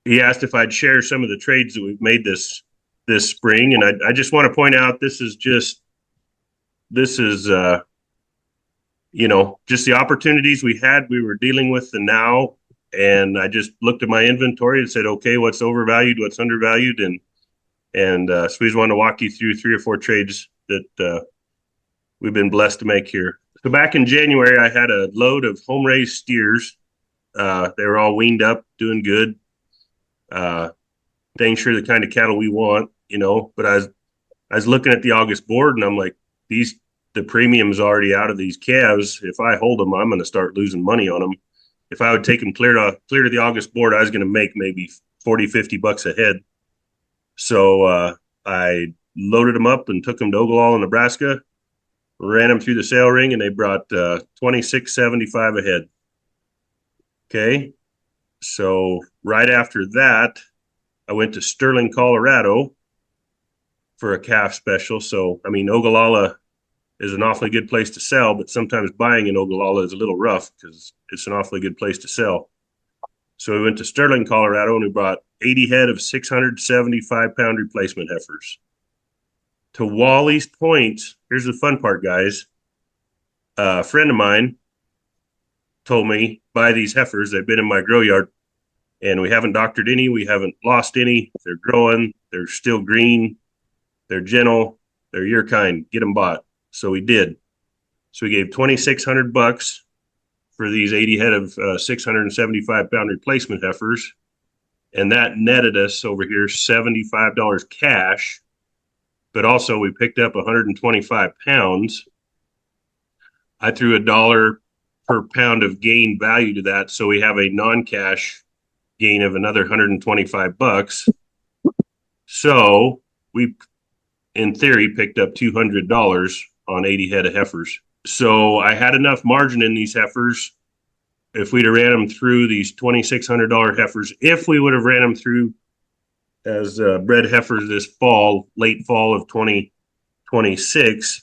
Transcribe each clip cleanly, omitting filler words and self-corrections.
he asked if I'd share some of the trades that we've made this spring, and I just want to point out this is just the opportunities we had. We were dealing with the now, and I just looked at my inventory and said, okay, what's overvalued, what's undervalued, and so we just wanted to walk you through three or four trades that we've been blessed to make here. So back in January, I had a load of home raised steers. They were all weaned up, doing good. Uh, dang sure the kind of cattle we want. But I was looking at the August board, and I'm like, the premium's already out of these calves. If I hold them, I'm going to start losing money on them. If I would take them clear to the August board, I was going to make maybe 40, $50 a head. So I loaded them up and took them to Ogallala, Nebraska, ran them through the sale ring, and they brought 26.75 a head. Okay. So right after that, I went to Sterling, Colorado for a calf special. So, I mean, Ogallala is an awfully good place to sell, but sometimes buying in Ogallala is a little rough because it's an awfully good place to sell. So we went to Sterling, Colorado, and we bought 80 head of 675-pound replacement heifers. To Wally's point, here's the fun part, guys. A friend of mine told me, buy these heifers. They've been in my grow yard, and we haven't doctored any. We haven't lost any. They're growing. They're still green. They're gentle. They're your kind. Get them bought. So we did. So we gave $2,600 for these 80 head of 675-pound replacement heifers. And that netted us over here $75 cash. But also we picked up 125 pounds. I threw $1 per pound of gain value to that. So we have a non-cash gain of another $125. So we, in theory, picked up $200 on 80 head of heifers. So I had enough margin in these heifers. If we'd have ran them through these $2,600 heifers, if we would have ran them through as bred heifers this fall, late fall of 2026,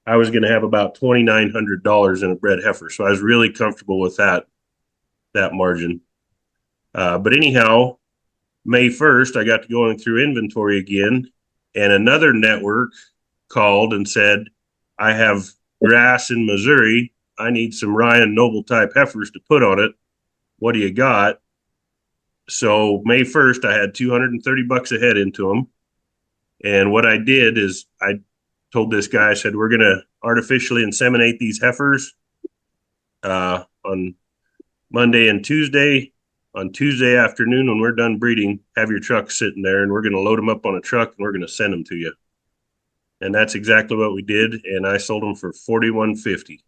I was going to have about $2,900 in a bred heifer. So I was really comfortable with that margin. But anyhow, May 1st, I got to going through inventory again, and another network called and said, I have grass in Missouri. I need some Ryan Noble type heifers to put on it. What do you got? So May 1st, I had $230 a head into them. And what I did is I told this guy, I said, we're going to artificially inseminate these heifers on Monday and Tuesday. On Tuesday afternoon, when we're done breeding, have your truck sitting there, and we're going to load them up on a truck, and we're going to send them to you. And that's exactly what we did. And I sold them for $41.50,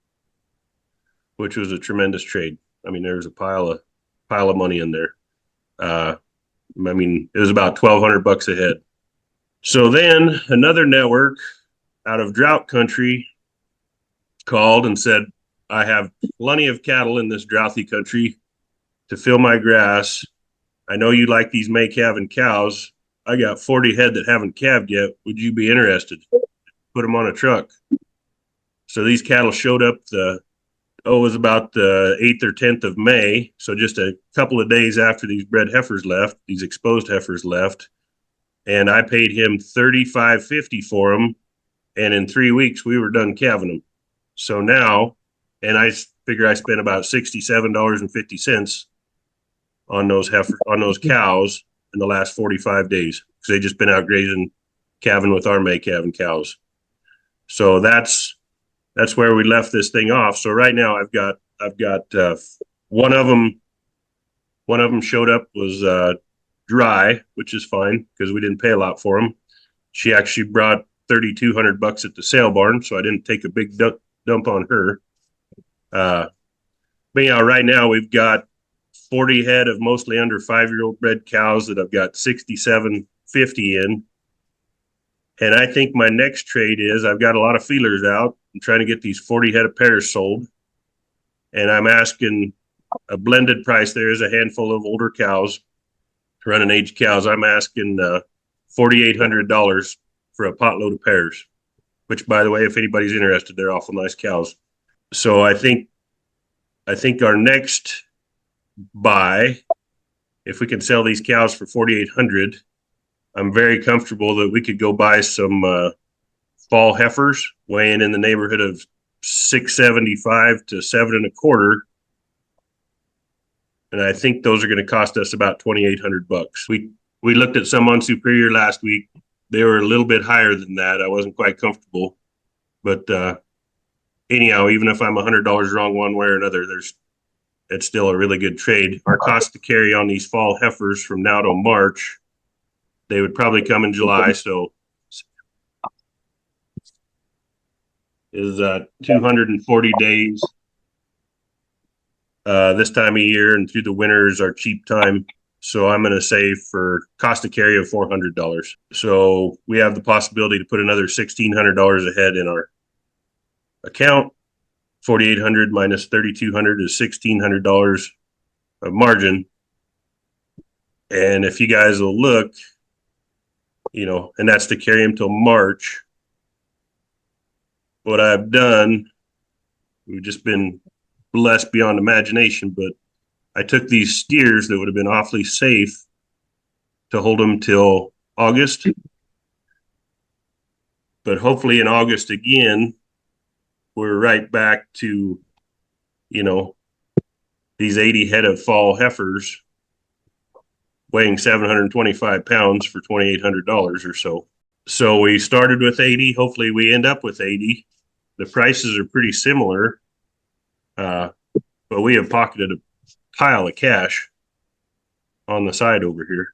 which was a tremendous trade. I mean, there's a pile of money in there. I mean, it was about $1,200 a head. So then another network out of drought country called and said, I have plenty of cattle in this drouthy country to fill my grass. I know you like these May calving cows. I got 40 head that haven't calved yet. Would you be interested? Put them on a truck. So these cattle showed up it was about the 8th or 10th of May. So just a couple of days after these bred heifers left, these exposed heifers left. And I paid him $35.50 for them. And in 3 weeks, we were done calving them. So now, and I figure I spent about $67.50 on those cows in the last 45 days because they just been out grazing, calving with our May calving cows. So that's where we left this thing off. So right now I've got one of them showed up was dry, which is fine because we didn't pay a lot for them. She actually brought $3,200 at the sale barn, so I didn't take a big dump on her. But yeah, right now we've got 40 head of mostly under 5-year-old bred cows that I've got $67.50 in. And I think my next trade is I've got a lot of feelers out. I'm trying to get these 40 head of pairs sold. And I'm asking a blended price. There is a handful of older cows, running age cows. I'm asking $4,800 for a potload of pairs, which, by the way, if anybody's interested, they're awful nice cows. So I think our next buy if we can sell these cows for 4,800, I'm very comfortable that we could go buy some fall heifers weighing in the neighborhood of 675 to 7.25. And I think those are going to cost us about 2,800 bucks. We looked at some on Superior last week. They were a little bit higher than that. I wasn't quite comfortable, but anyhow, even if I'm $100 wrong one way or another, it's still a really good trade. Our cost to carry on these fall heifers from now till March, they would probably come in July, so is 240 days. This time of year and through the winter is our cheap time. So I'm going to say for cost of carry of $400. So we have the possibility to put another $1,600 ahead in our account. 4,800 minus 3,200 is $1,600 of margin. And if you guys will look, and that's to carry them till March. What I've done, we've just been blessed beyond imagination, but I took these steers that would have been awfully safe to hold them till August. But hopefully in August again, we're right back to, these 80 head of fall heifers weighing 725 pounds for $2,800 or so. So we started with 80. Hopefully we end up with 80. The prices are pretty similar, but we have pocketed a pile of cash on the side over here.